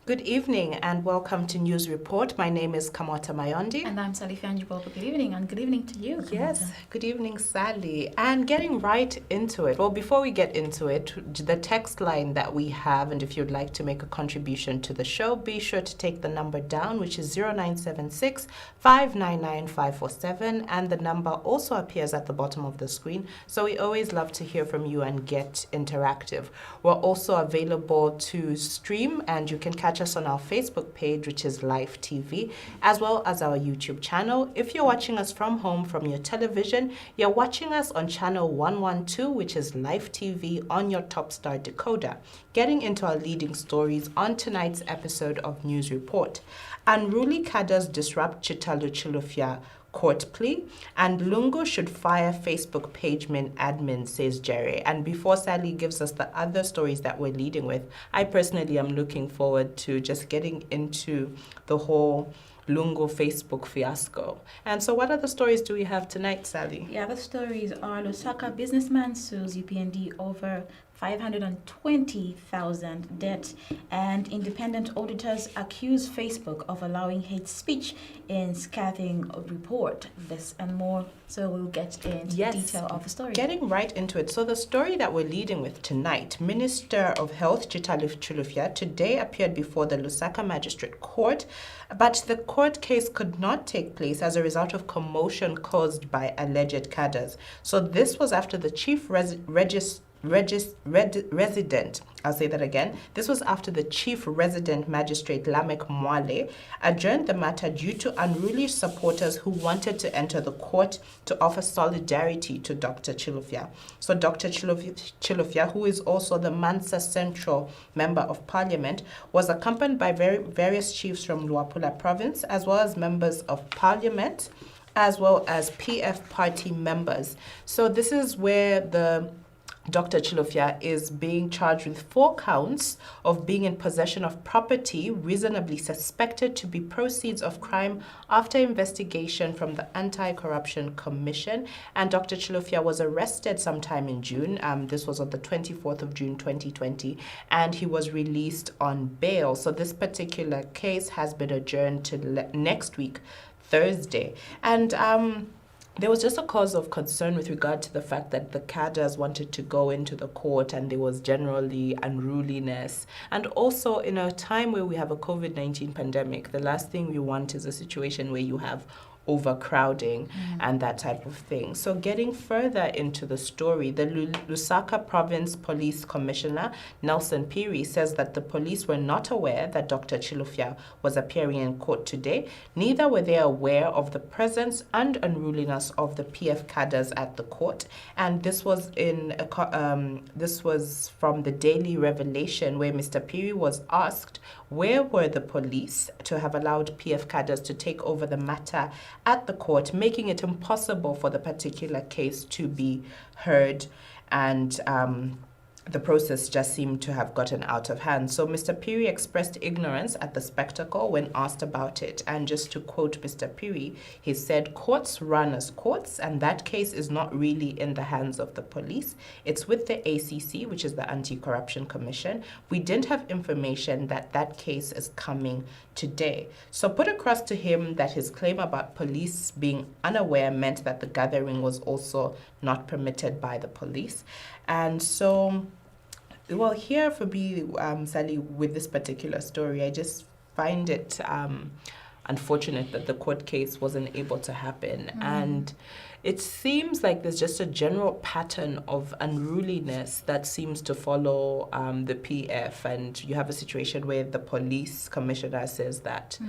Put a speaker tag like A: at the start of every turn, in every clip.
A: Good evening and welcome to News Report. My name is KAMOTA MAYONDI.
B: And I'm SALIFYANJI. Good evening, and good evening to you, KAMOTA.
A: Yes, good evening, Sally. And getting right into it. Well, before we get into it, the text line that we have, and if you'd like to make a contribution to the show, be sure to take the number down, which is 0976 599 547. And the number also appears at the bottom of the screen. So we always love to hear from you and get interactive. We're also available to stream, and you can catch us on our Facebook page, which is Live TV, as well as our YouTube channel. If you're watching us from home from your television, you're watching us on channel 112, which is Live TV on your Topstar decoder. Getting into our leading stories on tonight's episode of News Report. Unruly cadres disrupt Chitalu Chilufya court plea, and Lungu should fire Facebook page admin, says Jerry. And before Sally gives us the other stories that we're leading with, I personally am looking forward to just getting into the whole Lungu Facebook fiasco. And so what other stories do we have tonight, Sally?
B: The other stories are Lusaka businessman sues UPND over 520,000 debt, and independent auditors accuse Facebook of allowing hate speech in scathing report. This and more. So we'll get into the detail of the story.
A: Getting right into it. So the story that we're leading with tonight, Minister of Health Chitalu Chilufya today appeared before the Lusaka Magistrate Court, but the court case could not take place as a result of commotion caused by alleged cadres. So this was after the chief resident, I'll say that again. This was after the chief resident magistrate Lamek Mwale adjourned the matter due to unruly supporters who wanted to enter the court to offer solidarity to Dr. Chilufya. So Dr. Chilufya, who is also the Mansa Central Member of Parliament, was accompanied by various chiefs from Luapula province, as well as members of Parliament, as well as PF party members. So this is where Dr. Chilufya is being charged with 4 counts of being in possession of property reasonably suspected to be proceeds of crime after investigation from the Anti-Corruption Commission. And Dr. Chilufya was arrested sometime in June. This was on the 24th of June 2020, and he was released on bail. So this particular case has been adjourned to next week, Thursday. And there was just a cause of concern with regard to the fact that the cadres wanted to go into the court, and there was generally unruliness. And also in a time where we have a COVID-19 pandemic, the last thing we want is a situation where you have overcrowding and that type of thing. So getting further into the story, the Lusaka Province Police Commissioner Nelson Piri says that the police were not aware that Dr. Chilufya was appearing in court today. Neither were they aware of the presence and unruliness of the PF cadres at the court. And this was this was from the Daily Revelation, where Mr. Piri was asked where were the police to have allowed PF cadres to take over the matter at the court, making it impossible for the particular case to be heard, and the process just seemed to have gotten out of hand. So Mr. Piri expressed ignorance at the spectacle when asked about it. And just to quote Mr. Piri, he said, "Courts run as courts, and that case is not really in the hands of the police. It's with the ACC, which is the Anti-Corruption Commission. We didn't have information that that case is coming today." So put across to him that his claim about police being unaware meant that the gathering was also not permitted by the police. And so, well, here for me, Sally, with this particular story, I just find it unfortunate that the court case wasn't able to happen. And it seems like there's just a general pattern of unruliness that seems to follow the PF. And you have a situation where the police commissioner says that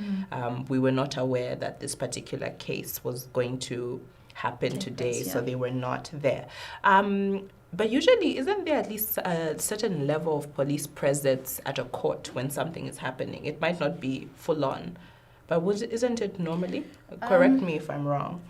A: we were not aware that this particular case was going to happen today, so they were not there. But usually, isn't there at least a certain level of police presence at a court when something is happening? It might not be full on, but isn't it normally? Correct me if I'm wrong.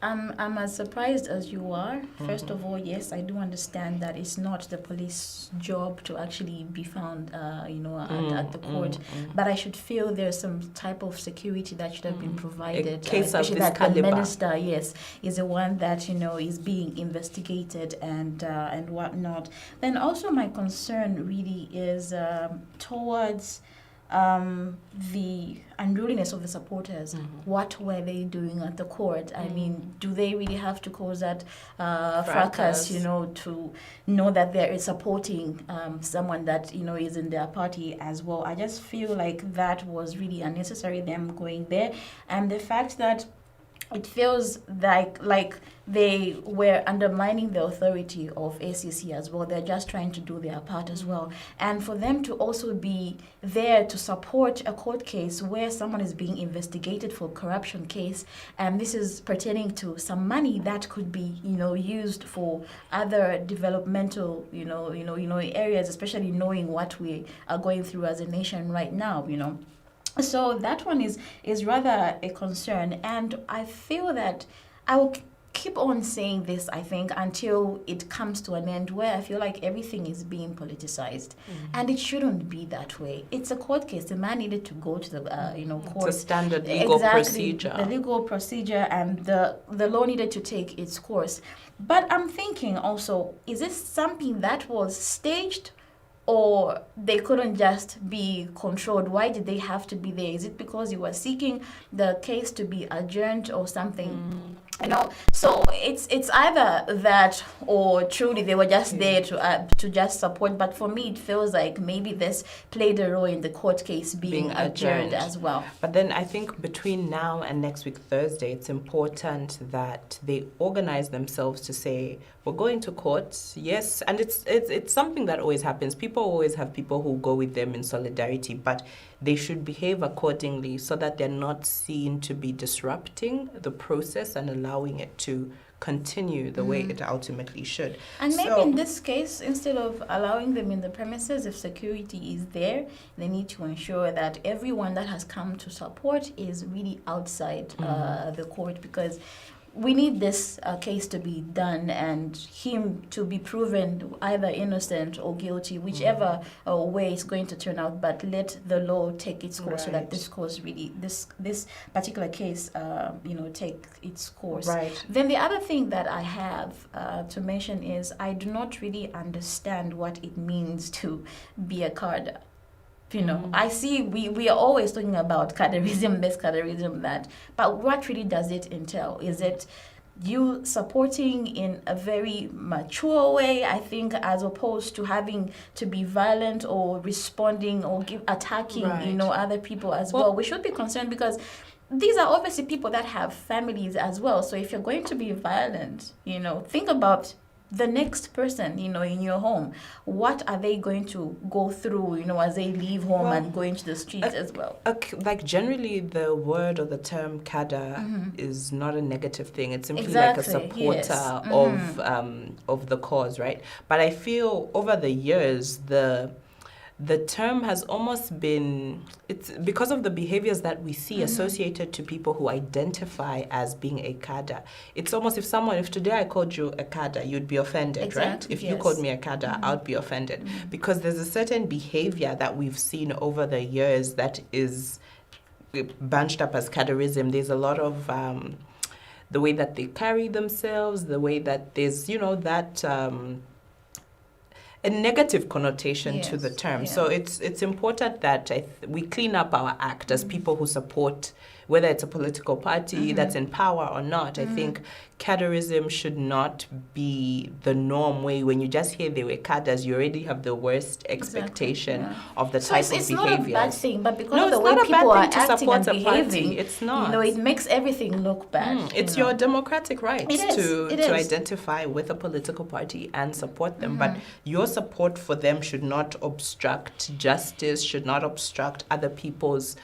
B: I'm as surprised as you are. First of all, yes, I do understand that it's not the police job to actually be found, at the court. But I should feel there's some type of security that should have been provided, especially that the minister, yes, is the one that is being investigated and whatnot. Then also my concern really is towards the unruliness of the supporters. What were they doing at the court? I mean, do they really have to cause that fracas, to know that they're supporting someone that, is in their party as well? I just feel like that was really unnecessary, them going there. And the fact that it feels like they were undermining the authority of ACC as well. They're just trying to do their part as well. And for them to also be there to support a court case where someone is being investigated for corruption case, and this is pertaining to some money that could be, used for other developmental, areas, especially knowing what we are going through as a nation right now, So that one is rather a concern, and I feel that I will keep on saying this, I think, until it comes to an end where I feel like everything is being politicized, and it shouldn't be that way. It's a court case. The man needed to go to the court.
A: It's a standard legal procedure.
B: The legal procedure, and the law needed to take its course. But I'm thinking also, is this something that was staged? Or they couldn't just be controlled? Why did they have to be there? Is it because you were seeking the case to be adjourned or something? So it's either that or truly they were just there to just support. But for me, it feels like maybe this played a role in the court case being adjourned as well.
A: But then I think between now and next week Thursday, it's important that they organize themselves to say, we're going to court, yes, and it's something that always happens. People always have people who go with them in solidarity, but they should behave accordingly so that they're not seen to be disrupting the process and allowing it to continue the way it ultimately should.
B: And maybe in this case, instead of allowing them in the premises, if security is there, they need to ensure that everyone that has come to support is really outside the court, because we need this case to be done and him to be proven either innocent or guilty, whichever way it's going to turn out. But let the law take its course, so that this course really, this particular case, take its course.
A: Right.
B: Then the other thing that I have to mention is I do not really understand what it means to be a cadre. I see we are always talking about cadreism, this cadreism, that, but what really does it entail? Is it you supporting in a very mature way, I think, as opposed to having to be violent or responding or attacking, other people as well? We should be concerned because these are obviously people that have families as well. So if you're going to be violent, think about the next person, in your home. What are they going to go through, as they leave home and go into the streets as well?
A: Like generally the word or the term cadre is not a negative thing. It's simply like a supporter of the cause, right? But I feel over the years, the term has almost been, it's because of the behaviors that we see associated to people who identify as being a cadre. It's almost if today I called you a cadre, you'd be offended, right? If you called me a cadre, I would be offended. Because there's a certain behavior that we've seen over the years that is bunched up as cadreism. There's a lot of the way that they carry themselves, the way that there's, that a negative connotation to the term. So it's important that we clean up our act as people who support, whether it's a political party that's in power or not. I think cadreism should not be the norm way. When you just hear they were cadres, you already have the worst expectation of the type of behaviors.
B: It's not a bad thing, but because of the way people are acting and behaving,
A: it's not.
B: It makes everything look bad.
A: It's your democratic right to identify with a political party and support them, but your support for them should not obstruct justice, should not obstruct other people's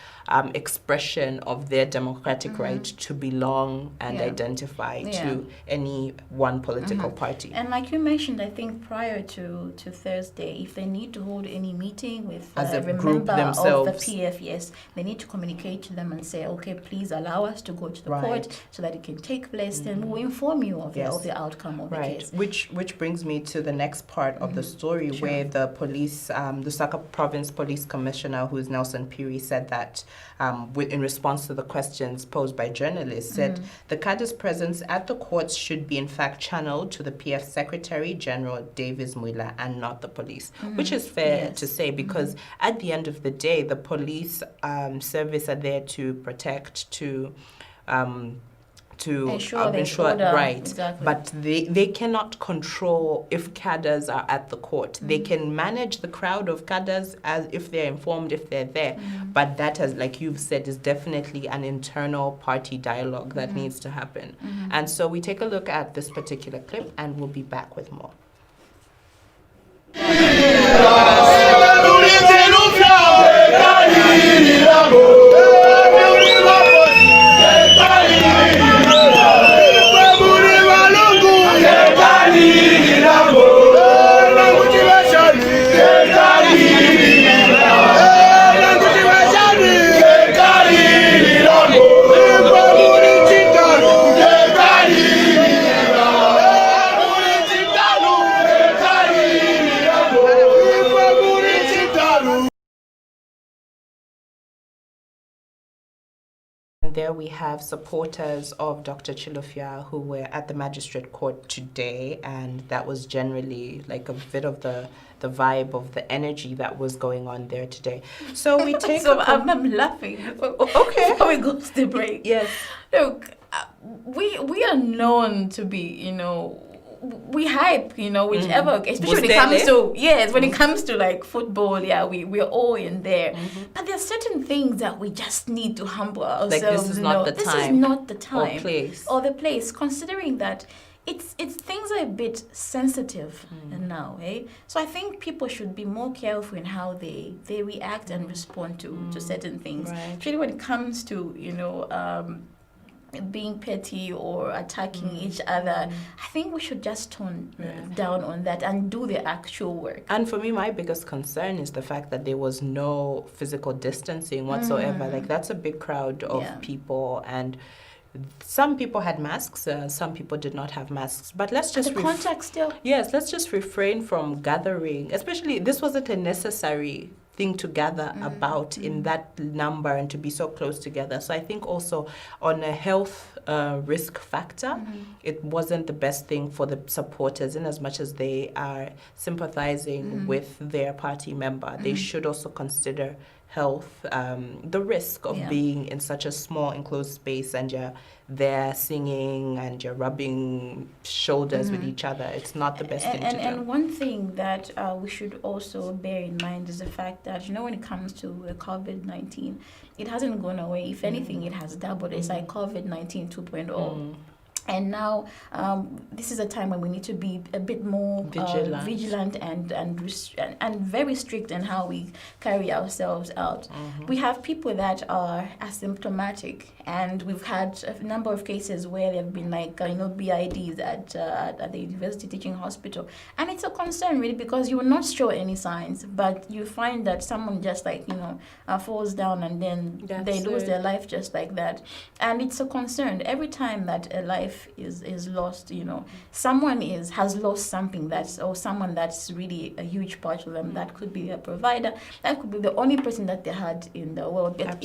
A: expression of their democratic right to belong and identify to any one political party.
B: And like you mentioned, I think prior to Thursday, if they need to hold any meeting with
A: as a
B: member
A: group themselves,
B: of the PF, yes, they need to communicate to them and say, okay, please allow us to go to the court so that it can take place. Then we'll inform you of the outcome of the case.
A: Which brings me to the next part of the story, where the police, the Saka Province Police Commissioner, who is Nelson Piri, said that in response to the questions posed by journalists, said the cadre's presence at the courts should be in fact channeled to the PF Secretary General Davis Mwila and not the police, which is fair to say, because at the end of the day, the police service are there to protect, to ensure right.
B: Exactly.
A: But they cannot control if cadres are at the court. They can manage the crowd of cadres as if they're informed, if they're there. But that, has, like you've said, is definitely an internal party dialogue that needs to happen. And so we take a look at this particular clip and we'll be back with more. There we have supporters of Dr. Chilufya who were at the magistrate court today, and that was generally like a bit of the vibe of the energy that was going on there today. So we take
B: I'm laughing.
A: Okay.
B: Before we go to the break.
A: Yes.
B: Look, we are known to be, we hype, whichever, especially when it comes to, when it comes to like football, we're all in there. But there's certain things that we just need to humble ourselves.
A: Like this is not the time.
B: This is not the time.
A: Or
B: the place, considering that it's things are a bit sensitive now, So I think people should be more careful in how they react and respond to certain things. Especially when it comes to, being petty or attacking each other. I think we should just tone down on that and do the actual work.
A: And for me, my biggest concern is the fact that there was no physical distancing whatsoever. Like, that's a big crowd of people, and some people had masks, some people did not have masks. But let's just
B: contact still.
A: Yes, let's just refrain from gathering. Especially, this wasn't a necessary thing to gather about in that number and to be so close together. So I think also on a health risk factor, it wasn't the best thing for the supporters, in as much as they are sympathizing with their party member. They should also consider health, the risk of being in such a small enclosed space, and you're there singing and you're rubbing shoulders with each other. It's not the best thing to do.
B: And one thing that we should also bear in mind is the fact that, when it comes to COVID-19, it hasn't gone away. If anything, it has doubled. It's like COVID-19 2.0. And now, this is a time when we need to be a bit more vigilant and very strict in how we carry ourselves out. We have people that are asymptomatic, and we've had a number of cases where there have been BIDs at the University Teaching Hospital, and it's a concern really, because you will not show any signs, but you find that someone just falls down and then they lose their life just like that, and it's a concern every time that a life is lost. Someone has lost something or someone that's really a huge part of them. That could be a provider, that could be the only person that they had in the world. But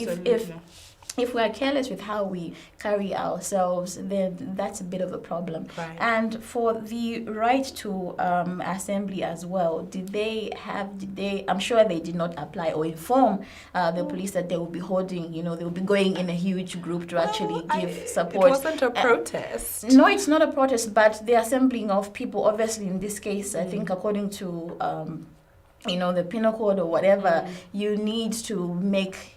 B: if we are careless with how we carry ourselves, then that's a bit of a problem. And for the right to assembly as well, I'm sure they did not apply or inform the police that they will be holding, they will be going in a huge group to actually give support.
A: It wasn't a protest.
B: No, it's not a protest, but the assembling of people, obviously in this case, I think according to, the penal code or whatever, you need to make...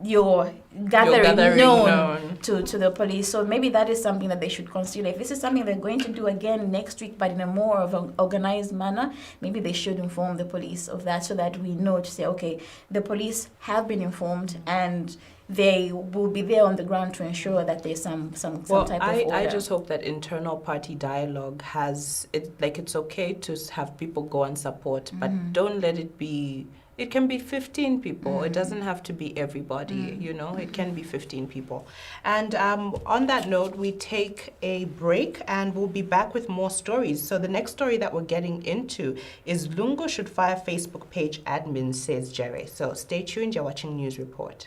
B: your gathering
A: gathering
B: known to the police. So maybe that is something that they should consider. If this is something they're going to do again next week, but in a more of an organized manner, maybe they should inform the police of that, so that we know to say, okay, the police have been informed and they will be there on the ground to ensure that there's some type of order.
A: I just hope that internal party dialogue has it. Like, it's okay to have people go and support, but don't let it be. It can be 15 people. It doesn't have to be everybody, you know. It can be 15 people. And on that note, we take a break and we'll be back with more stories. So the next story that we're getting into is Lungu should fire Facebook page admin, says Jerry. So stay tuned. You're watching News Report.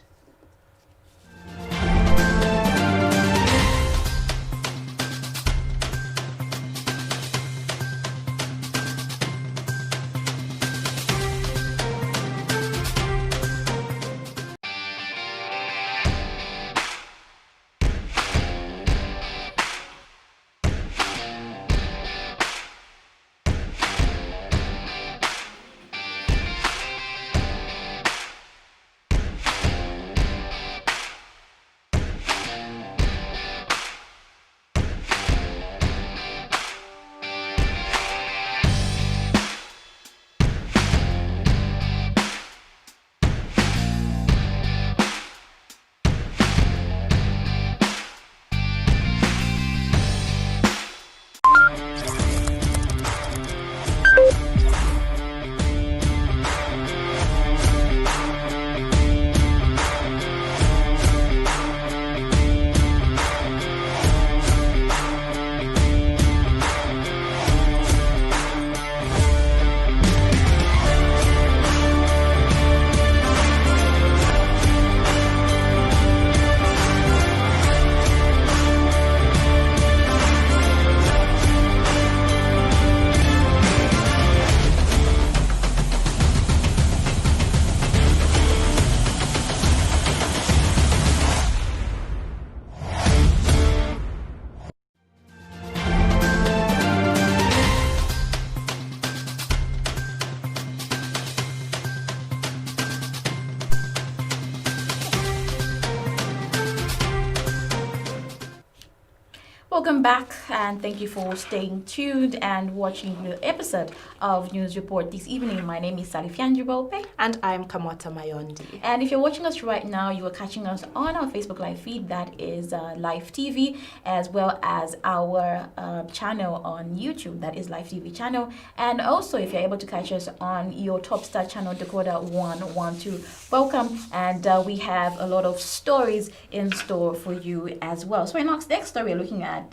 B: Welcome back, and thank you for staying tuned and watching the episode of News Report this evening. My name is SALIFYANJI BWEUPE.
A: And I'm KAMOTA MAYONDI.
B: And if you're watching us right now, you are catching us on our Facebook live feed, that is Live TV, as well as our channel on YouTube, that is Live TV channel. And also, if you're able to catch us on your Top Star channel, Decoder 112, welcome. And we have a lot of stories in store for you as well. So in our next story, we're looking at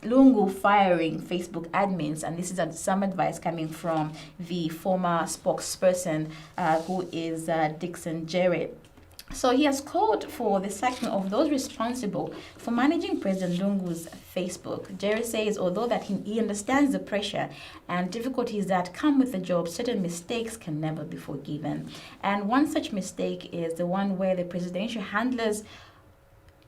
B: Lungu firing Facebook admins, and this is some advice coming from the former spokesperson who is Dixon Jerry. So he has called for the sacking of those responsible for managing President Lungu's Facebook. Jerry says although that he understands the pressure and difficulties that come with the job, certain mistakes can never be forgiven. And one such mistake is the one where the presidential handlers,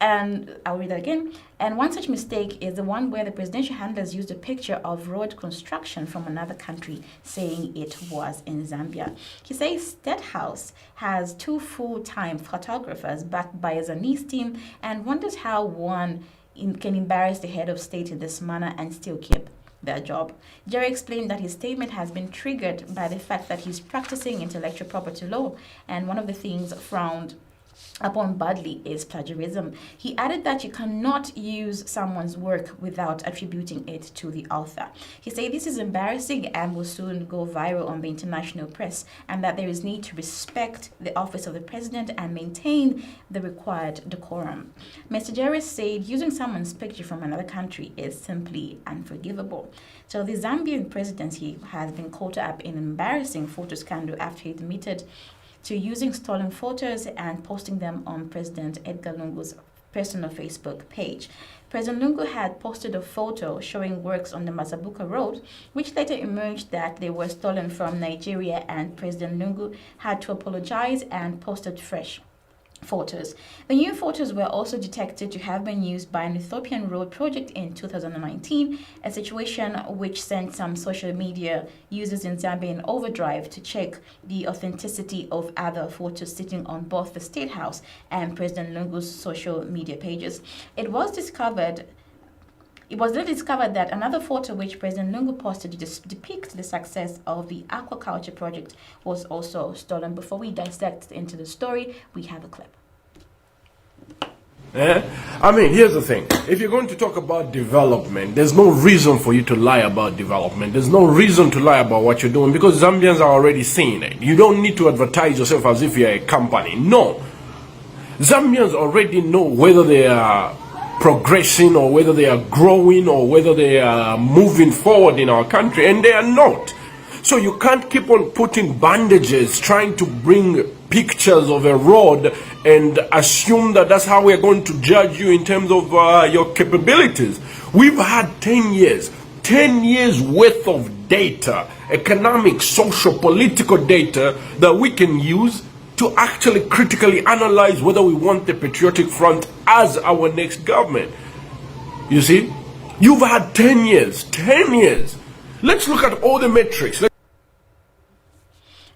B: and I'll read that again. And one such mistake is the one where the presidential handlers used a picture of road construction from another country, saying it was in Zambia. He says State House has 2 full-time photographers backed by a Zanese team, and wonders how one can embarrass the head of state in this manner and still keep their job. Jerry explained that his statement has been triggered by the fact that he's practicing intellectual property law, and one of the things frowned upon badly is plagiarism. He added that you cannot use someone's work without attributing it to the author. He said this is embarrassing and will soon go viral on the international press, and that there is need to respect the office of the president and maintain the required decorum. Mr. Jerry said using someone's picture from another country is simply unforgivable. So the Zambian presidency has been caught up in an embarrassing photo scandal after he admitted to using stolen photos and posting them on President Edgar Lungu's personal Facebook page. President Lungu had posted a photo showing works on the Mazabuka Road, which later emerged that they were stolen from Nigeria, and President Lungu had to apologize and posted fresh photos. The new photos were also detected to have been used by an Ethiopian road project in 2019, a situation which sent some social media users in Zambia in overdrive to check the authenticity of other photos sitting on both the State House and President Lungu's social media pages. It was later discovered that another photo which President Lungu posted to depict the success of the aquaculture project was also stolen. Before we dissect into the story, we have a clip.
C: I mean, here's the thing. If you're going to talk about development, there's no reason for you to lie about development. There's no reason to lie about what you're doing because Zambians are already seeing it. You don't need to advertise yourself as if you're a company. No. Zambians already know whether they are progressing or whether they are growing or whether they are moving forward in our country, and they are not. So you can't keep on putting bandages, trying to bring pictures of a road and assume that that's how we're going to judge you in terms of your capabilities. We've had 10 years worth of data, economic, social, political data that we can use to actually critically analyze whether we want the Patriotic Front as our next government. You see, you've had 10 years. Let's look at all the metrics.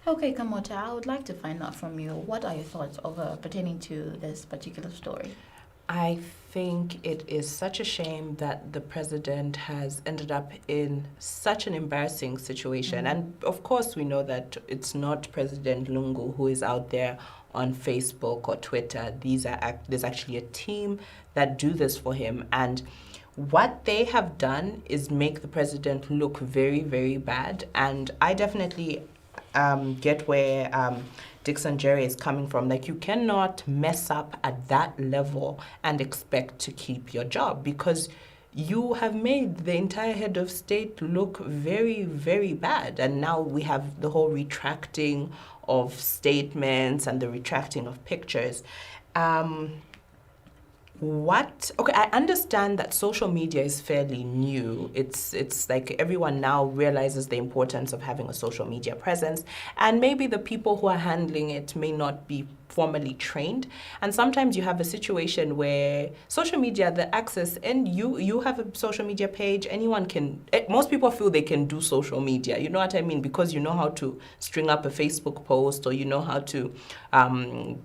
B: Okay, Kamota, I would like to find out from you, what are your thoughts pertaining to this particular story?
A: I think it is such a shame that the president has ended up in such an embarrassing situation. And of course, we know that it's not President Lungu who is out there on Facebook or Twitter. There's actually a team that do this for him. And what they have done is make the president look very, very bad. And I definitely get where Dixon Jerry is coming from. Like, you cannot mess up at that level and expect to keep your job, because you have made the entire head of state look very, very bad. And now we have the whole retracting of statements and the retracting of pictures. Okay, I understand that social media is fairly new. It's like everyone now realizes the importance of having a social media presence, and maybe the people who are handling it may not be formally trained. And sometimes you have a situation where social media, the access, and you have a social media page, anyone can, most people feel they can do social media, you know what I mean? Because you know how to string up a Facebook post, or you know how to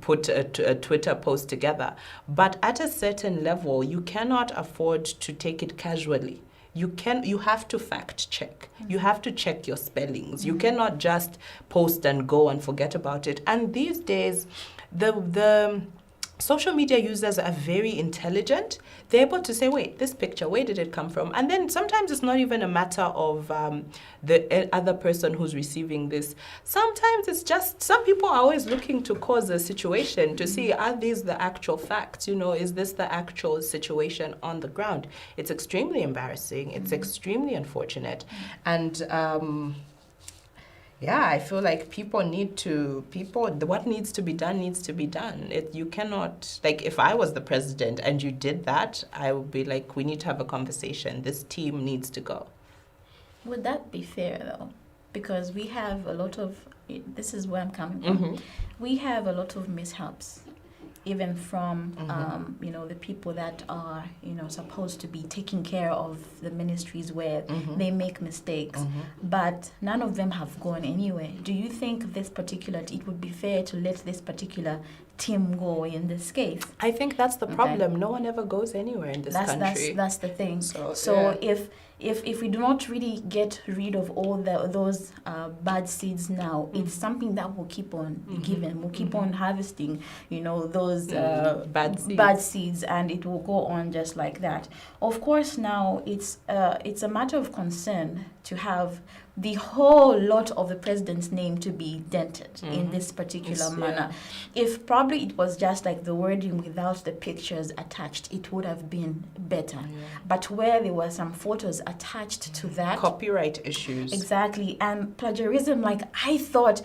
A: put a Twitter post together. But at a certain level, you cannot afford to take it casually. You have to fact check. You have to check your spellings. You cannot just post and go and forget about it. And these days, the social media users are very intelligent. They're able to say, wait, this picture, where did it come from? And then sometimes it's not even a matter of the other person who's receiving this. Sometimes it's just, some people are always looking to cause a situation to see, are these the actual facts? You know, is this the actual situation on the ground? It's extremely embarrassing. It's extremely unfortunate. And yeah, I feel like what needs to be done needs to be done. You cannot, like, if I was the president and you did that, I would be like, we need to have a conversation. This team needs to go.
B: Would that be fair, though? Because we have a lot of, this is where I'm coming from. We have a lot of mishaps, even from, the people that are, supposed to be taking care of the ministries where they make mistakes, but none of them have gone anywhere. Do you think it would be fair to let this particular team go in this case?
A: I think that's the problem. No one ever goes anywhere in this country.
B: That's the thing. So yeah. If we do not really get rid of all those bad seeds now, it's something that will keep on giving. We'll keep on harvesting, those bad seeds, and it will go on just like that. Of course, now it's a matter of concern to have the whole lot of the president's name to be dented in this particular manner. If probably it was just like the wording without the pictures attached, it would have been better. But where there were some photos attached to that,
A: copyright issues,
B: exactly, and plagiarism, like, I thought,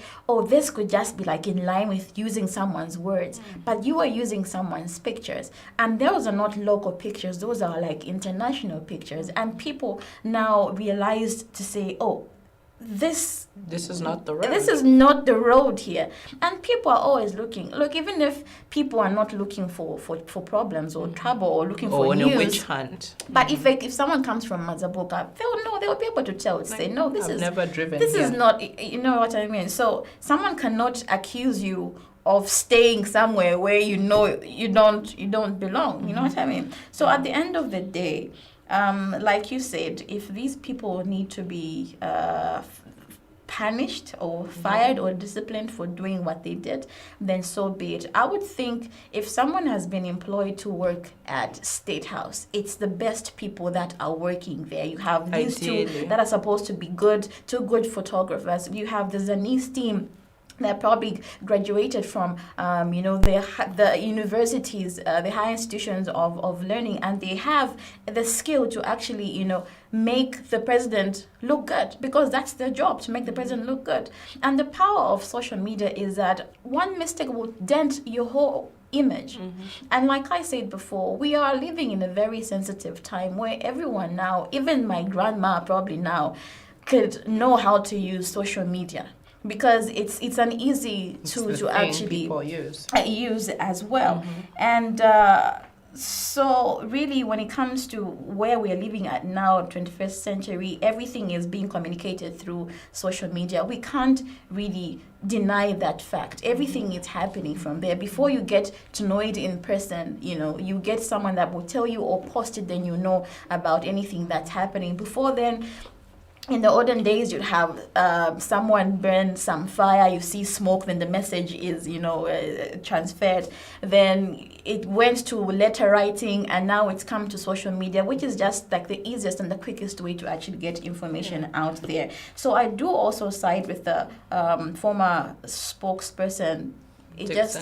B: this could just be like in line with using someone's words, but you are using someone's pictures, and those are not local pictures, those are like international pictures. And people now realized to say, this
A: is not the road.
B: This is not the road here. And people are always looking. Look, even if people are not looking for problems or trouble or looking for
A: in
B: news.
A: a witch hunt.
B: But if someone comes from Mazabuka, they'll know, they'll be able to tell, say, no, this is
A: never driven.
B: This is not, you know what I mean? So someone cannot accuse you of staying somewhere where you know you don't belong. You know what I mean? So at the end of the day, like you said, if these people need to be punished or fired or disciplined for doing what they did, then so be it. I would think if someone has been employed to work at State House, it's the best people that are working there. You have these two that are supposed to be two good photographers. You have the Zanice team that probably graduated from, the universities, the higher institutions of learning, and they have the skill to actually, make the president look good, because that's their job, to make the president look good. And the power of social media is that one mistake will dent your whole image. And like I said before, we are living in a very sensitive time where everyone now, even my grandma probably now, could know how to use social media, because it's an easy tool to actually use as well. And so really, when it comes to where we are living at now, 21st century, everything is being communicated through social media. We can't really deny that fact. Everything is happening from there. Before you get to know it in person, you get someone that will tell you or post it, then you know about anything that's happening. Before then, in the olden days, you'd have someone burn some fire, you see smoke, then the message is, transferred. Then it went to letter writing, and now it's come to social media, which is just like the easiest and the quickest way to actually get information out there. So I do also side with the former spokesperson. It just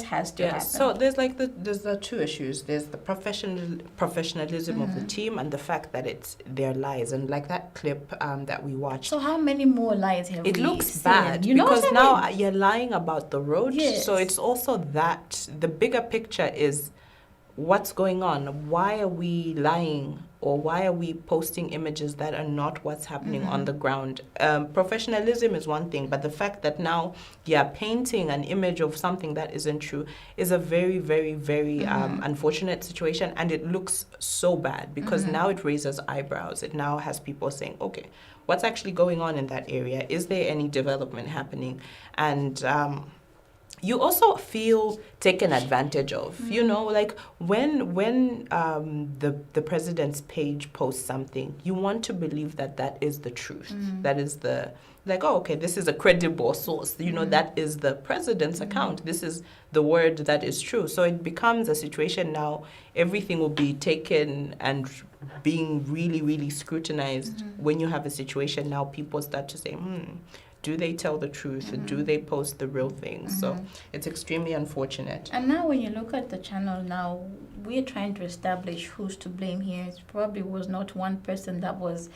B: has to happen.
A: So there's the two issues. There's the professionalism of the team, and the fact that it's their lies. And like that clip that we watched.
B: So how many more lies have we seen?
A: It looks bad, because now you're lying about the road. Yes. So it's also that the bigger picture is what's going on. Why are we lying? Or why are we posting images that are not what's happening on the ground? Professionalism is one thing, but the fact that now you're painting an image of something that isn't true is a very, very, very unfortunate situation. And it looks so bad, because now it raises eyebrows. It now has people saying, okay, what's actually going on in that area? Is there any development happening? And you also feel taken advantage of, like when the president's page posts something, you want to believe that is the truth. That is this is a credible source. That is the president's account. This is the word that is true. So it becomes a situation now, everything will be taken and being really, really scrutinized. When you have a situation now, people start to say, do they tell the truth? Do they post the real things? So it's extremely unfortunate.
B: And now when you look at the channel now, we're trying to establish who's to blame here. It probably was not one person that was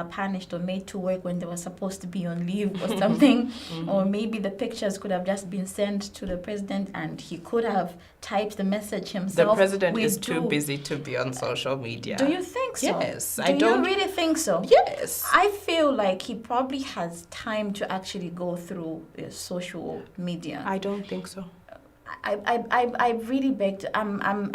B: punished or made to work when they were supposed to be on leave or something. Or maybe the pictures could have just been sent to the president and he could have typed the message himself.
A: The president is too busy to be on social media.
B: Do you think so?
A: Yes.
B: Do you really think so?
A: Yes.
B: I feel like he probably has time to actually go through social media.
A: I don't think so.
B: I really beg to, I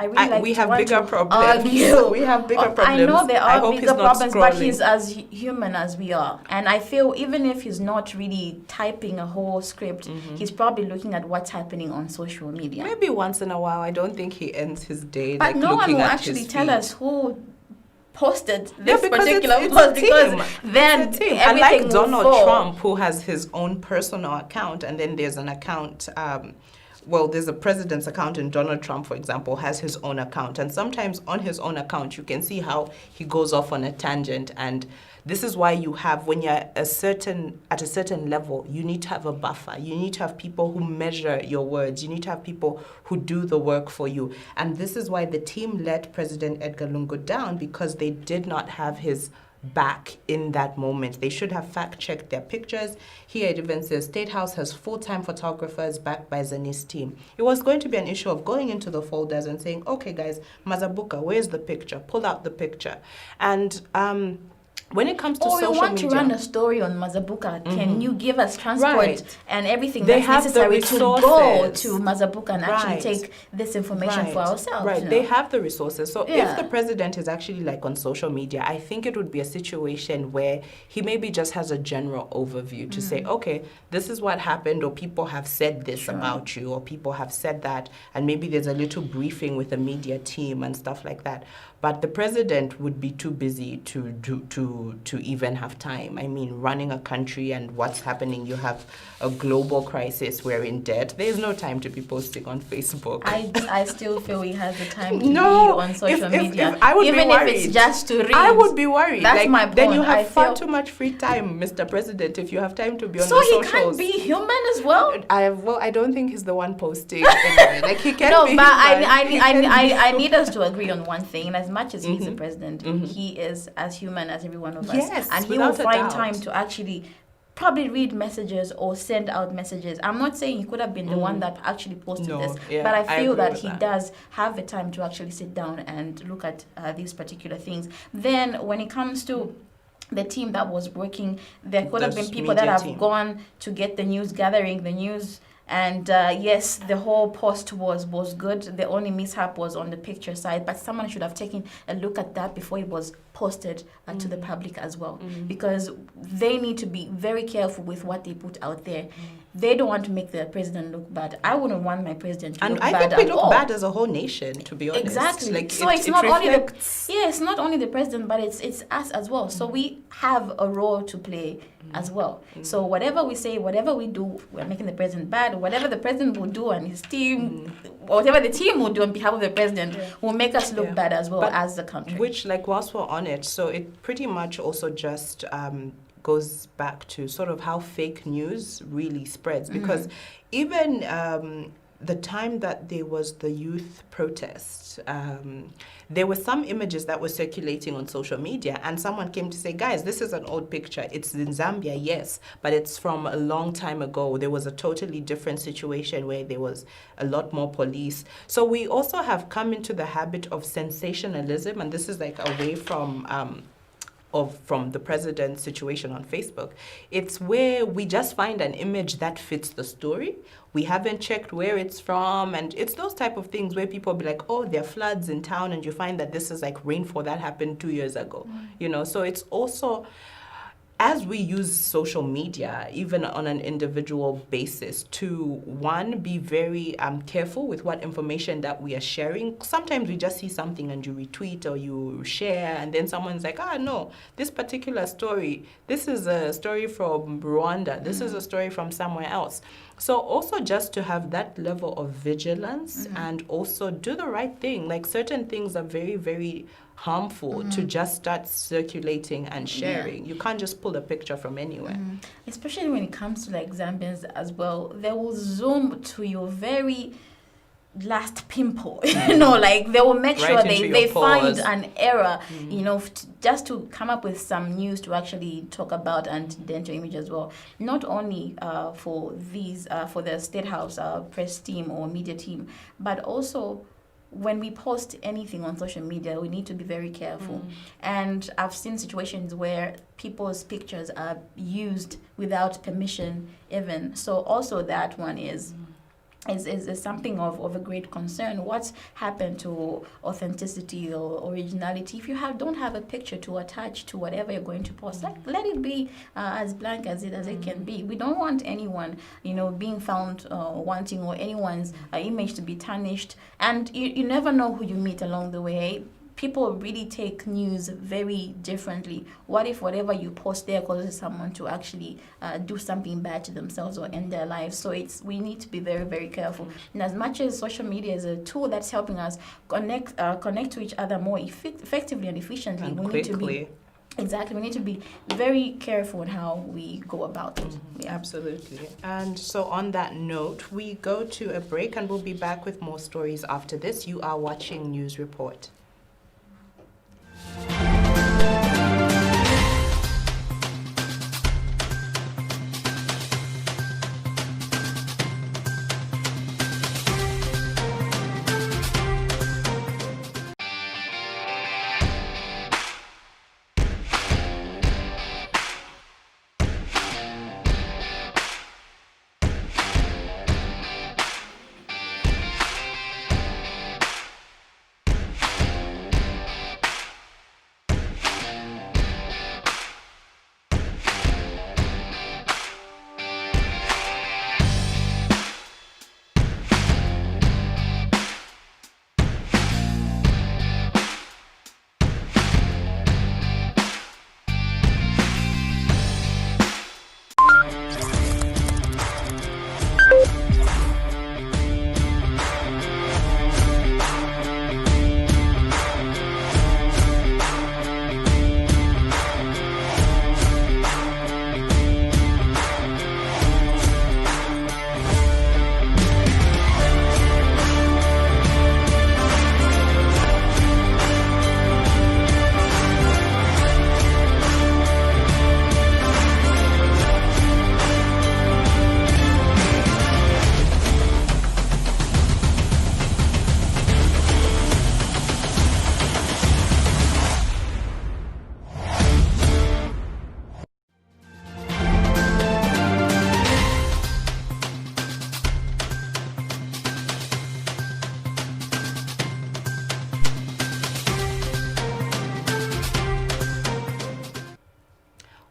B: really like
A: we
B: to
A: have
B: want
A: bigger
B: to
A: problems.
B: argue.
A: We have bigger problems.
B: I know there are bigger problems, but
A: scrolling.
B: he's as human as we are. And I feel even if he's not really typing a whole script, he's probably looking at what's happening on social media.
A: Maybe once in a while. I don't think he ends his day
B: but no one will actually tell us who posted this particular post, because then everything
A: unlike
B: will
A: Donald
B: fall.
A: Trump, who has his own personal account, and then there's an account. There's a president's account, and Donald Trump, for example, has his own account. And sometimes on his own account, you can see how he goes off on a tangent. And this is why you have, when you're at a certain level, you need to have a buffer. You need to have people who measure your words. You need to have people who do the work for you. And this is why the team let President Edgar Lungu down, because they did not have his back in that moment. They should have fact-checked their pictures. Here it even says State House has full-time photographers backed by Zani's team. It was going to be an issue of going into the folders and saying, okay guys, Mazabuka, where's the picture? Pull out the picture. And when it comes to
B: Or we
A: social
B: want
A: media,
B: to run a story on Mazabuka. Can you give us transport
A: Right.
B: and everything
A: They
B: that's
A: have the
B: necessary to go
A: resources.
B: to Mazabuka and actually
A: Right.
B: take this information for ourselves?
A: Right,
B: you know?
A: they have the resources. So
B: Yeah.
A: if the president is actually like on social media, I think it would be a situation where he maybe just has a general overview to say, okay, this is what happened, or people have said this about you, or people have said that, and maybe there's a little briefing with the media team and stuff like that. But the president would be too busy to even have time. I mean, running a country and what's happening, you have a global crisis, we're in debt. There's no time to be posting on Facebook.
B: I still feel he has the time to
A: No,
B: be on social media.
A: if I would
B: even
A: be worried.
B: if it's just to read.
A: I would be worried.
B: That's
A: like,
B: my point.
A: Then you have
B: I
A: far
B: feel-
A: too much free time, Mr. President, if you have time to be on
B: so
A: the
B: he
A: socials.
B: can't be human as well.
A: I don't think he's the one posting. Anyway. Like he can
B: No,
A: be
B: but
A: human.
B: I need us to agree on one thing. And as much as he's the president, he is as human as every one of us.
A: Yes,
B: And he will
A: without a
B: find
A: doubt.
B: time to actually probably read messages or send out messages. I'm not saying he could have been the one that actually posted
A: No,
B: this,
A: yeah,
B: but I
A: I
B: feel
A: agree
B: that
A: with
B: he
A: that.
B: does have the time to actually sit down and look at these particular things. Then when it comes to the team that was working, there could have
A: The
B: been people that
A: media
B: have
A: team.
B: gone to get the news, gathering the news. And yes, the whole post was good. The only mishap was on the picture side, but someone should have taken a look at that before it was posted to the public as well, because they need to be very careful with what they put out there. They don't want to make the president look bad. I wouldn't want my president to
A: And
B: look
A: I
B: bad
A: think we
B: at
A: look
B: all.
A: bad as a whole nation, to be honest.
B: Exactly.
A: Like,
B: So it's not only it's not only the president, but it's us as well. So we have a role to play as well. So whatever we say, whatever we do, we're making the president bad. Whatever the president will do and his team, whatever the team will do on behalf of the president, will make us look bad as well,
A: But
B: as a country.
A: Which, like, whilst we're on it, so it pretty much also just goes back to sort of how fake news really spreads. Because even the time that there was the youth protest, there were some images that were circulating on social media, and someone came to say, guys, this is an old picture. It's in Zambia, yes, but it's from a long time ago. There was a totally different situation where there was a lot more police. So we also have come into the habit of sensationalism, and this is like away from the president's situation on Facebook. It's where we just find an image that fits the story. We haven't checked where it's from, and it's those type of things where people be like, oh, there are floods in town, and you find that this is like rainfall that happened 2 years ago. You know, so it's also, as we use social media, even on an individual basis, to one, be very careful with what information that we are sharing. Sometimes we just see something and you retweet or you share, and then someone's like, no, this particular story, this is a story from Rwanda, this is a story from somewhere else. So also just to have that level of vigilance and also do the right thing. Like, certain things are very, very harmful to just start circulating and sharing. You can't just pull a picture from anywhere.
B: Especially when it comes to like Zambians as well, they will zoom to your very last pimple. You know, like they will make sure
A: Right into
B: they
A: your
B: find
A: pores.
B: an error, you know, just to come up with some news to actually talk about and then to image as well. Not only for these, for the State House press team or media team, but also when we post anything on social media, we need to be very careful. And I've seen situations where people's pictures are used without permission even. So also that one is something of a great concern. What's happened to authenticity or originality? If you don't have a picture to attach to whatever you're going to post, let it be as blank as it can be. We don't want anyone, you know, being found wanting, or anyone's image to be tarnished. And you never know who you meet along the way. People really take news very differently. What if whatever you post there causes someone to actually do something bad to themselves or end their lives? So we need to be very, very careful. And as much as social media is a tool that's helping us connect to each other more effectively and efficiently,
A: And
B: we
A: quickly.
B: we need to be very careful in how we go about it. Yeah.
A: Absolutely. And so on that note, we go to a break and we'll be back with more stories after this. You are watching News Report.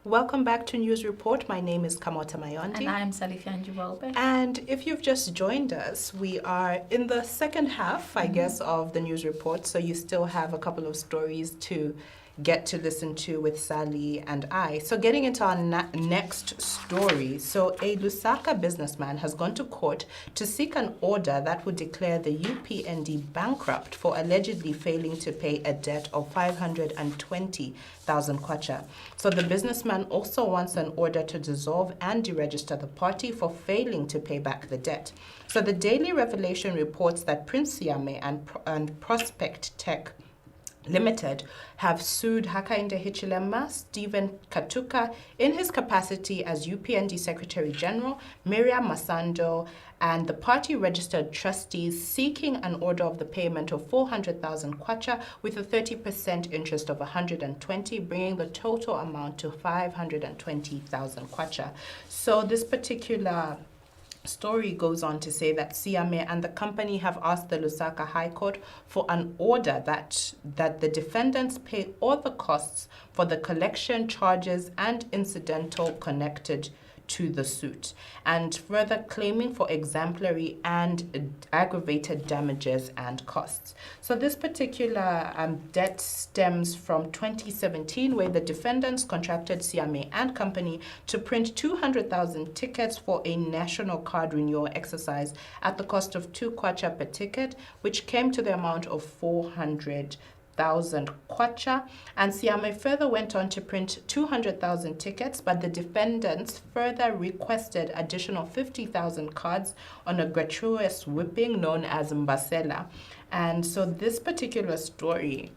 A: Welcome back to News Report. My name is KAMOTA MAYONDI.
B: And I'm SALIFYANJI BWEUPE.
A: And if you've just joined us, we are in the second half, I guess, of the News Report. So you still have a couple of stories to get to listen to with Sally and I. So getting into our next story. So a Lusaka businessman has gone to court to seek an order that would declare the UPND bankrupt for allegedly failing to pay a debt of 520,000 kwacha. So the businessman also wants an order to dissolve and deregister the party for failing to pay back the debt. So the Daily Revelation reports that Prince Siame and Prospect Tech Limited have sued Hakainde Hichilema, Stephen Katuka, in his capacity as UPND Secretary General, Miriam Masando, and the party registered trustees seeking an order of the payment of 400,000 kwacha with a 30% interest of 120, bringing the total amount to 520,000 kwacha. So this particular story goes on to say that Siame and the company have asked the Lusaka High Court for an order that the defendants pay all the costs for the collection, charges, and incidental connected to the suit, and further claiming for exemplary and aggravated damages and costs. So this particular debt stems from 2017, where the defendants contracted Siame and company to print 200,000 tickets for a national card renewal exercise at the cost of 2 kwacha per ticket, which came to the amount of 400,000 kwacha, and Siame further went on to print 200,000 tickets, but the defendants further requested additional 50,000 cards on a gratuitous whipping known as Mbasela. And so this particular story,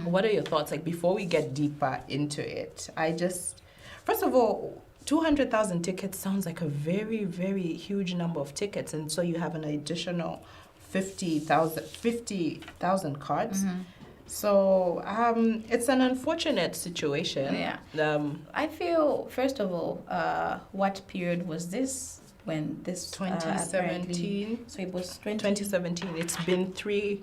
A: what are your thoughts? Like, before we get deeper into it, first of all, 200,000 tickets sounds like a very, very huge number of tickets, and so you have an additional 50,000 cards. So it's an unfortunate situation.
B: Yeah. I feel, first of all, what period was this when this
A: 2017.
B: So it was
A: 2017. It's been 3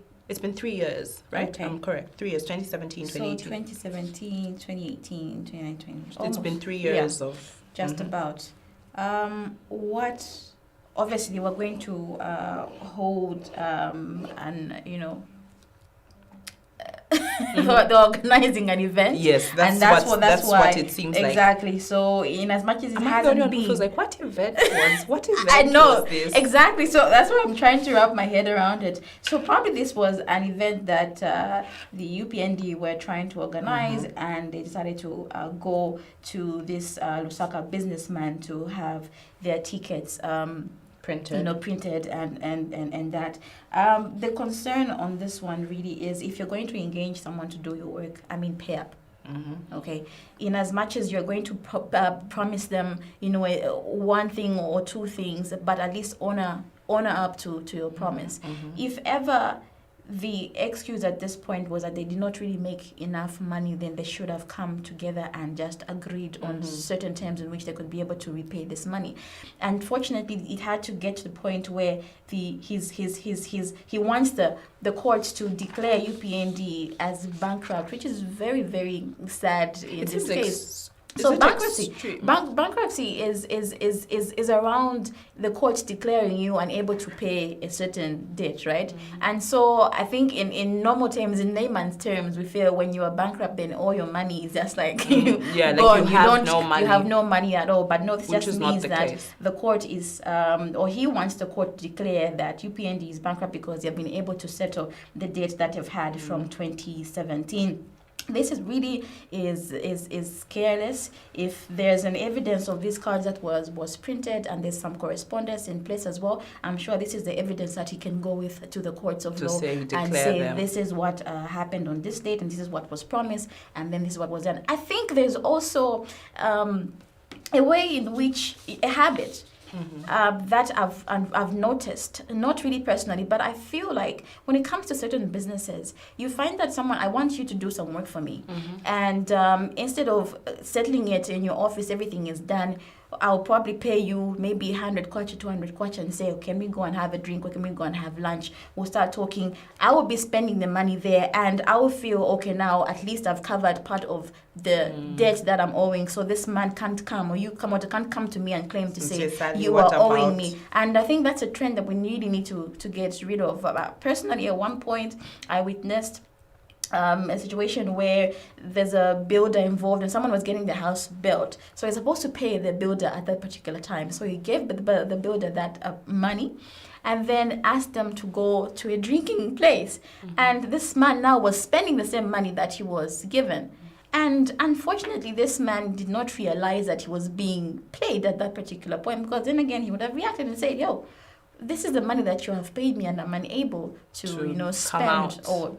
A: years, right?
B: Okay.
A: I'm correct. 3 years, 2017, 2018.
B: So 2017, 2018, 2019.
A: It's been 3 years of
B: just about. What obviously we're going to hold for the organizing an event.
A: Yes, that's why what it seems like.
B: Exactly. So in as much as it hasn't been,
A: was like, what event was? What event?
B: I know
A: was this?
B: exactly. So that's why I'm trying to wrap my head around it. So probably this was an event that the UPND were trying to organize, and they decided to go to this Lusaka businessman to have their tickets printed and that. The concern on this one really is, if you're going to engage someone to do your work, pay up. Okay, in as much as you're going to promise them, one thing or two things, but at least honor up to your promise. If ever the excuse at this point was that they did not really make enough money, then they should have come together and just agreed on certain terms in which they could be able to repay this money. Unfortunately, it had to get to the point where he wants the courts to declare UPND as bankrupt, which is very, very sad in this case. So bankruptcy is around the courts declaring you unable to pay a certain debt, right? And so I think in normal terms, in layman's terms, we feel when you are bankrupt, then all your money is just like gone.
A: You have no money.
B: You have no money at all. But no, this
A: Which
B: just means that the court is, or he wants the court to declare that UPND is bankrupt because they've been able to settle the debt that they've had from 2017. This is really is careless. If there's an evidence of these cards that was printed and there's some correspondence in place as well, I'm sure this is the evidence that he can go with to the courts of law and say this is what happened on this date and this is what was promised and then this is what was done. I think there's also a way in which a habit that I've noticed, not really personally, but I feel like when it comes to certain businesses, you find that I want you to do some work for me, and instead of settling it in your office, everything is done. I'll probably pay you maybe 100 kwacha, 200 kwacha, and say, oh, can we go and have a drink, or can we go and have lunch? We'll start talking. I will be spending the money there, and I will feel, okay, now at least I've covered part of the debt that I'm owing. So this man can't come, or you KAMOTA can't come to me and claim to say you are owing me. And I think that's a trend that we really need to get rid of. Personally, at one point, I witnessed a situation where there's a builder involved and someone was getting the house built. So he's supposed to pay the builder at that particular time. So he gave the builder that money and then asked them to go to a drinking place. And this man now was spending the same money that he was given. And unfortunately, this man did not realize that he was being played at that particular point, because then again, he would have reacted and said, yo, this is the money that you have paid me and I'm unable to spend or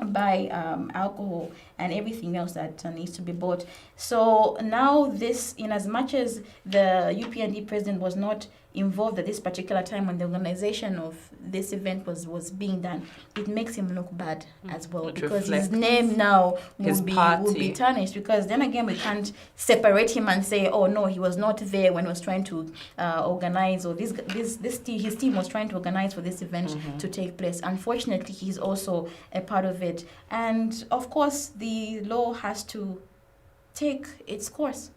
B: buy alcohol and everything else that needs to be bought. So now this, in as much as the UPND president was not involved at this particular time when the organization of this event was being done, it makes him look bad as well, because his name now will be tarnished. Because then again, we can't separate him and say, oh no, he was not there when he was trying to organize, or his team was trying to organize for this event to take place. Unfortunately, he's also a part of it, and of course the law has to take its course.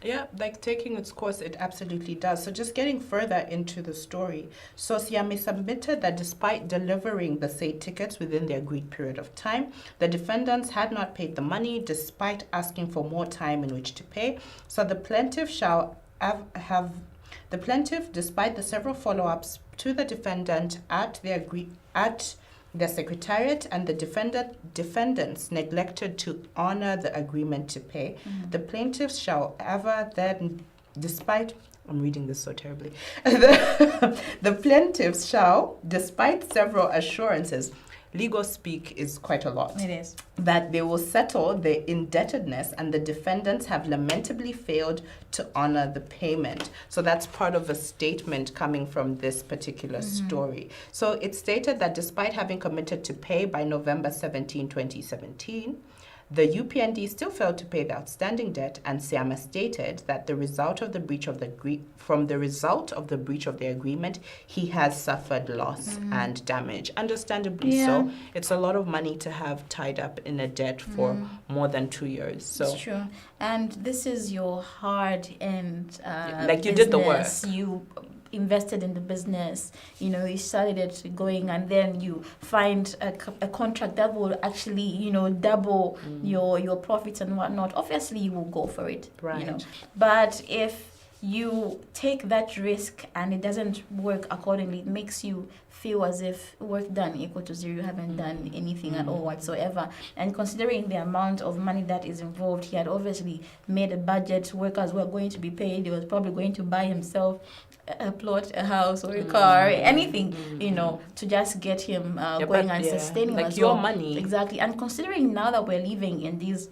A: Yeah, like taking its course, it absolutely does. So just getting further into the story. So Siame submitted that despite delivering the said tickets within the agreed period of time, the defendants had not paid the money despite asking for more time in which to pay. So the plaintiff shall have the plaintiff, despite the several follow-ups to the defendant at the secretariat, and the defendants neglected to honor the agreement to pay. The plaintiffs shall ever then, despite, I'm reading this so terribly, the plaintiffs shall, despite several assurances, legal speak is quite a lot.
B: It is.
A: That they will settle the indebtedness, and the defendants have lamentably failed to honor the payment. So that's part of a statement coming from this particular story. So it stated that despite having committed to pay by November 17, 2017, the UPND still failed to pay the outstanding debt, and Siama stated that the result of the breach of the breach of the agreement, he has suffered loss and damage. Understandably so. It's a lot of money to have tied up in a debt for more than 2 years. So
B: it's true. And this is your hard-earned
A: like you did the work.
B: You invested in the business, you started it going, and then you find a contract that will actually, double your profits and whatnot. Obviously, you will go for it,
A: right?
B: But if you take that risk and it doesn't work accordingly, it makes you feel as if work done equal to zero. You haven't done anything at all whatsoever. And considering the amount of money that is involved, he had obviously made a budget. Workers were going to be paid. He was probably going to buy himself a plot, a house, or a car, anything, to just get him going and sustaining
A: like
B: as
A: your
B: well.
A: money.
B: Exactly. And considering now that we're living in these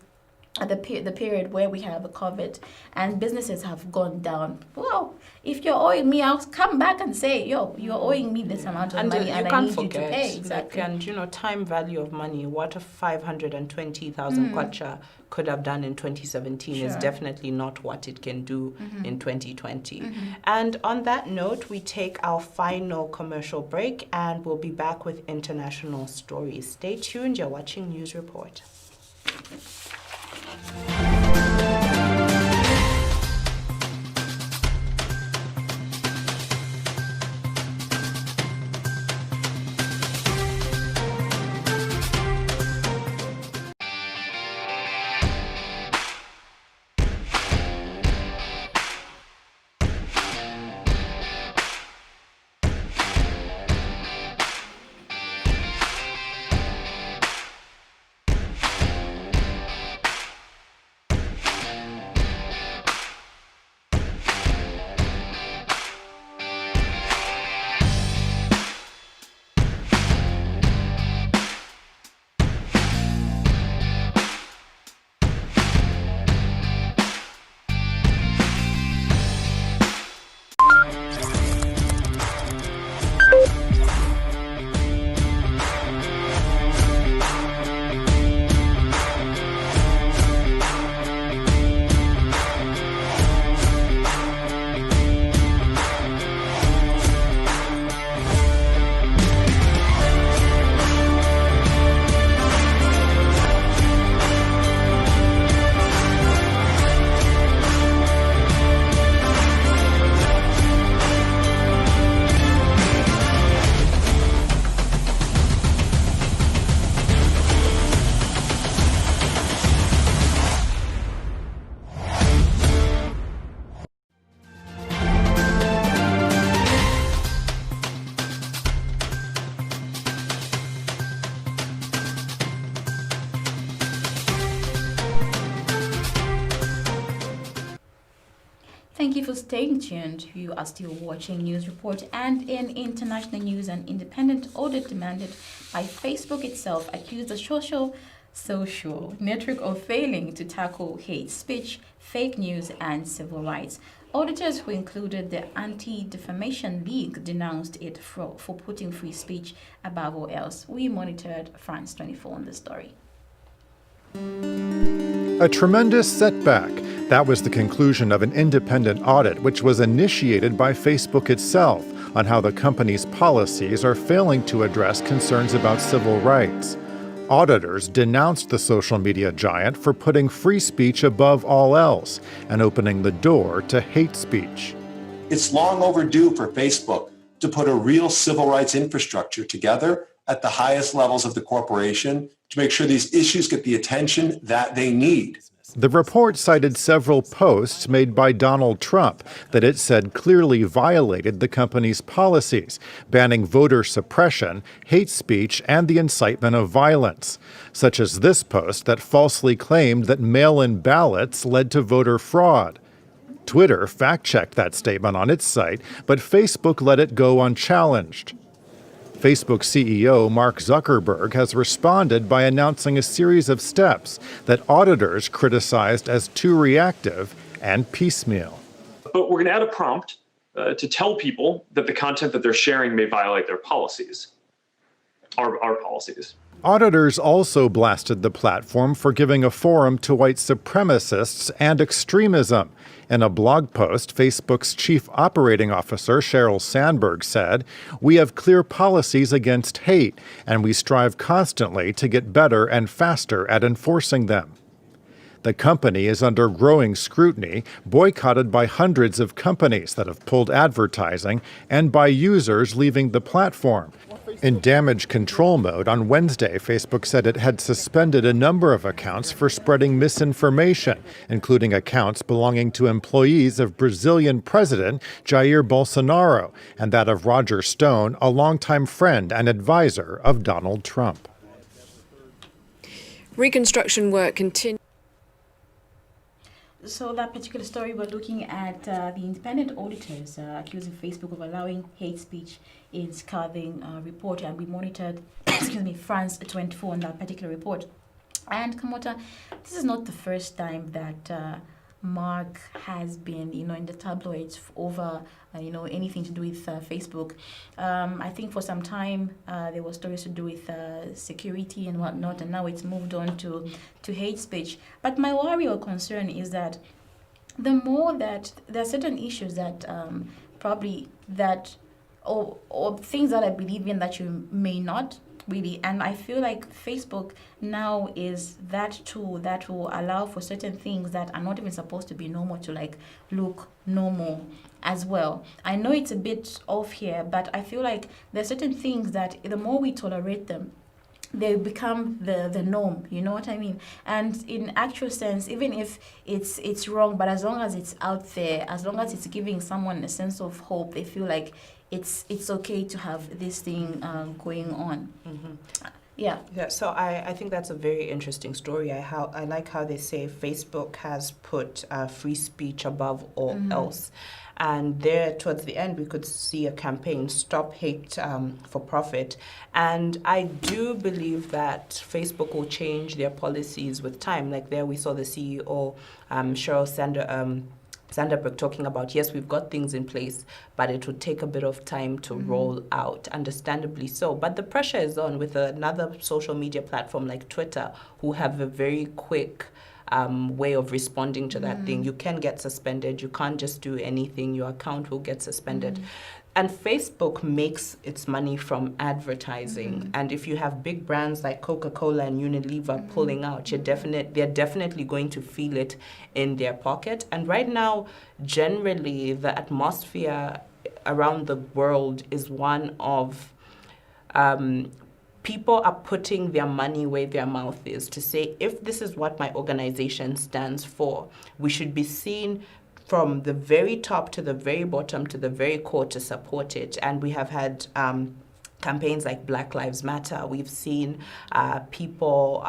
B: the period where we have a COVID and businesses have gone down, well, if you're owing me, I'll come back and say, yo, you're owing me this amount of money, and I need you to pay. Exactly.
A: And time value of money, what a 520,000 kwacha could have done in 2017 is definitely not what it can do in 2020. And on that note, we take our final commercial break, and we'll be back with international stories. Stay tuned. You're watching News Report.
B: Thank you for staying tuned. You are still watching News Report, and in international news, an independent audit demanded by Facebook itself accused the social network of failing to tackle hate speech, fake news, and civil rights. Auditors who included the Anti-Defamation League denounced it for putting free speech above all else. We monitored France 24 on this story.
D: A tremendous setback. That was the conclusion of an independent audit which was initiated by Facebook itself on how the company's policies are failing to address concerns about civil rights. Auditors denounced the social media giant for putting free speech above all else and opening the door to hate speech.
E: It's long overdue for Facebook to put a real civil rights infrastructure together at the highest levels of the corporation to make sure these issues get the attention that they need.
D: The report cited several posts made by Donald Trump that it said clearly violated the company's policies, banning voter suppression, hate speech, and the incitement of violence, such as this post that falsely claimed that mail-in ballots led to voter fraud. Twitter fact-checked that statement on its site, but Facebook let it go unchallenged. Facebook CEO Mark Zuckerberg has responded by announcing a series of steps that auditors criticized as too reactive and piecemeal.
F: But we're going to add a prompt to tell people that the content that they're sharing may violate their policies, our policies.
D: Auditors also blasted the platform for giving a forum to white supremacists and extremism. In a blog post, Facebook's chief operating officer, Sheryl Sandberg, said, "We have clear policies against hate, and we strive constantly to get better and faster at enforcing them." The company is under growing scrutiny, boycotted by hundreds of companies that have pulled advertising and by users leaving the platform. In damage control mode, on Wednesday, Facebook said it had suspended a number of accounts for spreading misinformation, including accounts belonging to employees of Brazilian President Jair Bolsonaro and that of Roger Stone, a longtime friend and advisor of Donald Trump.
G: Reconstruction work continues.
B: So that particular story, we're looking at the independent auditors accusing Facebook of allowing hate speech in scathing report, and we monitored, France 24 on that particular report. And KAMOTA, this is not the first time that Mark has been, in the tabloids over, anything to do with Facebook. I think for some time there were stories to do with security and whatnot, and now it's moved on to hate speech. But my worry or concern is that the more that there are certain issues that probably that or things that I believe in that you may not really, and I feel like Facebook now is that tool that will allow for certain things that are not even supposed to be normal to look normal as well. I know it's a bit off here, but I feel like there are certain things that the more we tolerate them, they become the norm, you know what I mean? And in actual sense, even if it's wrong, but as long as it's out there, as long as it's giving someone a sense of hope, they feel like it's okay to have this thing going on. Mm-hmm. Yeah.
A: So I think that's a very interesting story. I like how they say Facebook has put free speech above all else. And there, towards the end, we could see a campaign, Stop Hate for Profit. And I do believe that Facebook will change their policies with time. Like there we saw the CEO, Sheryl Sandberg, talking about, yes, we've got things in place, but it would take a bit of time to roll out, understandably so. But the pressure is on with another social media platform like Twitter, who have a very quick way of responding to that thing. You can get suspended. You can't just do anything. Your account will get suspended. And Facebook makes its money from advertising. And if you have big brands like Coca-Cola and Unilever pulling out, they're definitely going to feel it in their pocket. And right now, generally, the atmosphere around the world is one of people are putting their money where their mouth is to say, if this is what my organization stands for, we should be seen from the very top to the very bottom to the very core to support it. And we have had campaigns like Black Lives Matter. We've seen people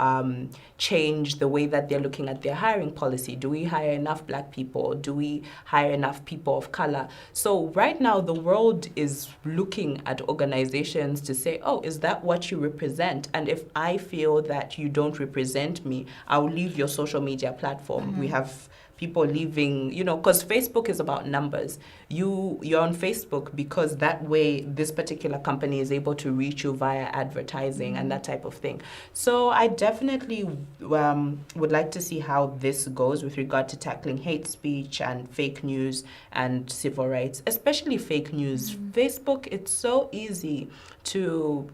A: change the way that they're looking at their hiring policy. Do we hire enough Black people? Do we hire enough people of color? So right now, the world is looking at organizations to say, oh, is that what you represent? And if I feel that you don't represent me, I'll leave your social media platform. We have people leaving, because Facebook is about numbers. You're on Facebook because that way this particular company is able to reach you via advertising and that type of thing. So I definitely would like to see how this goes with regard to tackling hate speech and fake news and civil rights, especially fake news. Facebook, it's so easy to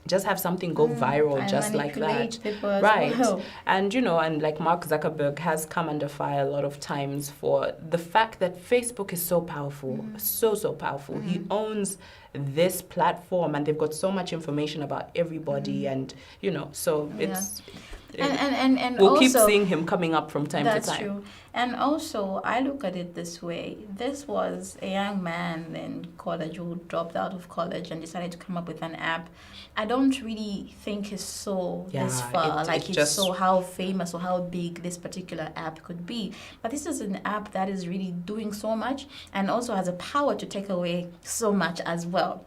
A: just have something go viral just like that. Right.
B: Well.
A: And, and like Mark Zuckerberg has come under fire a lot of times for the fact that Facebook is so powerful, so powerful. He owns this platform and they've got so much information about everybody and, so it's...
B: And
A: we'll
B: also,
A: keep seeing him coming up from time to time.
B: That's true. And also, I look at it this way. This was a young man in college who dropped out of college and decided to come up with an app. I don't really think he saw this far. He saw how famous or how big this particular app could be. But this is an app that is really doing so much and also has a power to take away so much as well.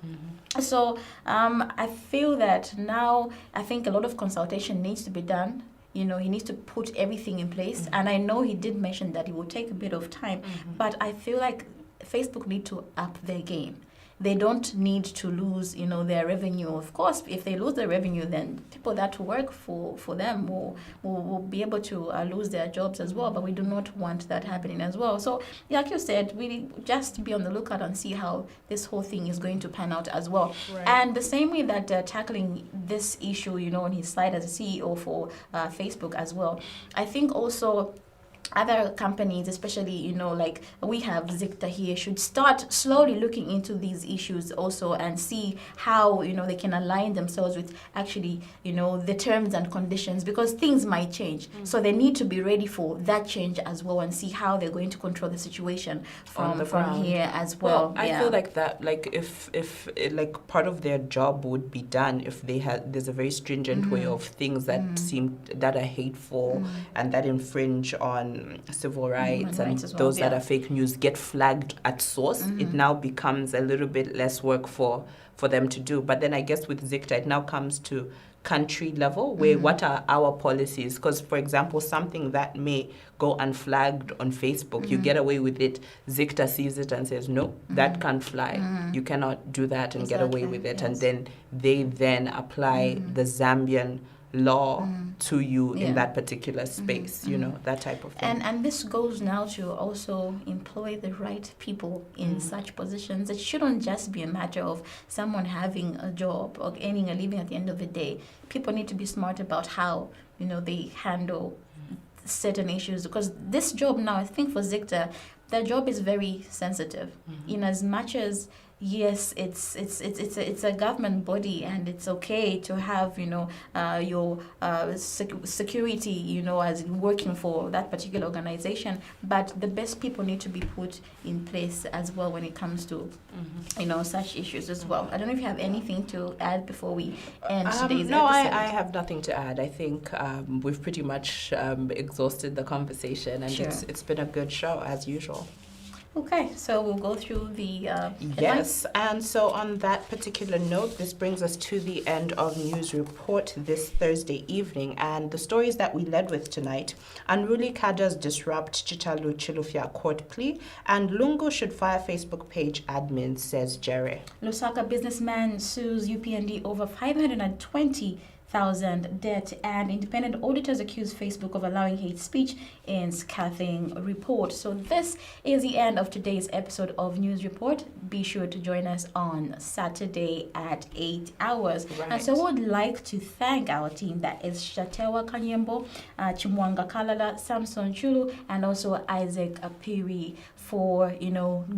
B: So I feel that now I think a lot of consultation needs to be done. He needs to put everything in place. And I know he did mention that it will take a bit of time. But I feel like Facebook need to up their game. They don't need to lose, their revenue. Of course, if they lose their revenue, then people that work for them will be able to lose their jobs as well. But we do not want that happening as well. So, like you said, we just be on the lookout and see how this whole thing is going to pan out as well. Right. And the same way that they're tackling this issue, on his side as a CEO for Facebook as well, I think also other companies, especially, like we have Zikta here, should start slowly looking into these issues also and see how, they can align themselves with actually, the terms and conditions, because things might change. So they need to be ready for that change as well and see how they're going to control the situation from here as well.
A: I feel like that, like if like part of their job would be done if there's a very stringent way of things that that are hateful and that infringe on civil rights and those that are fake news get flagged at source. It now becomes a little bit less work for them to do. But then I guess with Zikta, it now comes to country level, where what are our policies? Because, for example, something that may go unflagged on Facebook, you get away with it. Zikta sees it and says, no, that can't fly. You cannot do that and get away with it. Yes. And then they apply the Zambian law to you in that particular space, that type of thing.
B: And this goes now to also employ the right people in such positions. It shouldn't just be a matter of someone having a job or earning a living at the end of the day. People need to be smart about how, they handle certain issues, because this job now, I think for Zikta, their job is very sensitive in as much as yes, it's a government body, and it's okay to have your security as working for that particular organization. But the best people need to be put in place as well when it comes to such issues as well. I don't know if you have anything to add before we end today's episode.
A: No, I have nothing to add. I think we've pretty much exhausted the conversation, and it's been a good show as usual.
B: Okay, so we'll go through the
A: Yes, and so on that particular note, this brings us to the end of News Report this Thursday evening. And the stories that we led with tonight: Unruly cadres disrupt Chichalu Chilufya court plea, and Lungu should fire Facebook page admin, says Jerry.
B: Lusaka businessman sues UPND over 520,000 debt, and independent auditors accuse Facebook of allowing hate speech in scathing report. So this is the end of today's episode of News Report. Be sure to join us on Saturday at 8 hours. Right. And so we would like to thank our team, that is Shatewa Kanyembo, Chimwanga Kalala, Samson Chulu, and also Isaac Apiri, for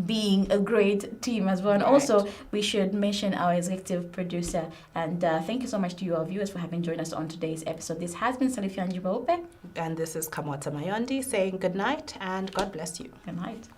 B: being a great team as well. And also we should mention our executive producer, and thank you so much to you, our viewers, for having joined us on today's episode. This has been SALIFYANJI BWEUPE,
A: and this is KAMOTA MAYONDI saying good night and God bless you.
B: Good night.